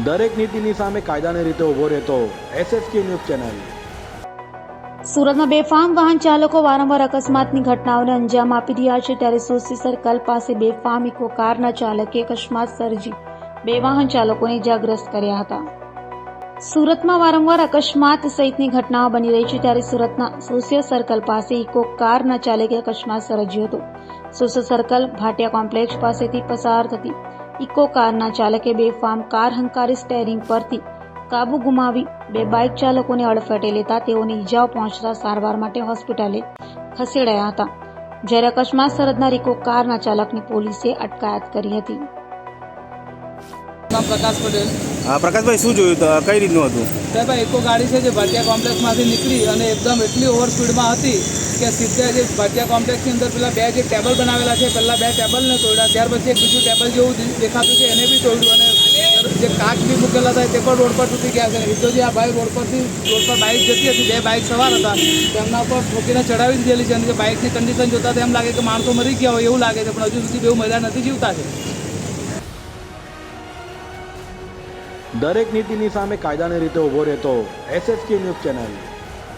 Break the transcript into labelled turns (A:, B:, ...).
A: દરેક નીતિની સામે કાયદાની રીતે ઊભો રહેતો SSK ન્યૂઝ ચેનલ।
B: સુરતમાં બેફામ વાહન ચાલકો વારંવાર અકસ્માતની ઘટનાઓને અંજામ આપી રહ્યા છે, ત્યારે સોસી સર્કલ પાસે બેફામ ઇકો કારના ચાલકે અકસ્માત સર્જી 2 વાહન ચાલકોને ઇજાગ્રસ્ત કર્યા હતા। સુરતમાં વારંવાર અકસ્માત સહિતની ઘટનાઓ બની રહી છે, ત્યારે સુરતના સોસી સર્કલ પાસે ઇકો કારના ચાલકે અકસ્માત સર્જ્યો હતો। સોસી સર્કલ ભાટિયા કોમ્પ્લેક્સ પાસેથી પસાર થતી ઇકો કારના ચાલકે બેફામ કાર હંકારી સ્ટેરિંગ પરથી કાબુ ગુમાવી 2 બાઇક ચાલકોને અડફેટે લેતા તેઓને ઈજાઓ પહોંચતા સારવાર માટે હોસ્પિટલે ખસેડાયા હતા, જ્યારે અકસ્માત સર્જનાર ઇકો કારના ચાલકની પોલીસે અટકાયત કરી હતી।
C: प्रकाश पटेल।
D: प्रकाशभाई शू जो कई रीतनु हतुं?
C: साहेब इको गाड़ी है जो भाटिया कॉम्प्लेक्स में निकली और एकदम एटली ओवर स्पीड में थी कि सीधे जो भाटिया कॉम्प्लेक्स की अंदर पेला 2 जो टेबल बनावेला है, पहला 2 टेबल ने तोड़ा, त्यार पछी एक बीजू टेबल जो देखातुं छे एने भी तोड्युं और जो काच भी मूकेला था ते पण रोड पर तूटी गया है। तो जो आ भाई रोड पर बाइक जती हती, 2 बाइक सवार था, तेमना पर ठोकीने चढ़ावी दीधेली छे अने बाइकनी कंडीशन जोता एम लागे कि माणसो मरी गया होय एवुं लागे छे, पण हजू सुधी बेउ मर्या नथी जीवता छे।
A: દરેક નીતિની સામે કાયદાની રીતે ઊભો રહેતો SSK ન્યૂઝ ચેનલ।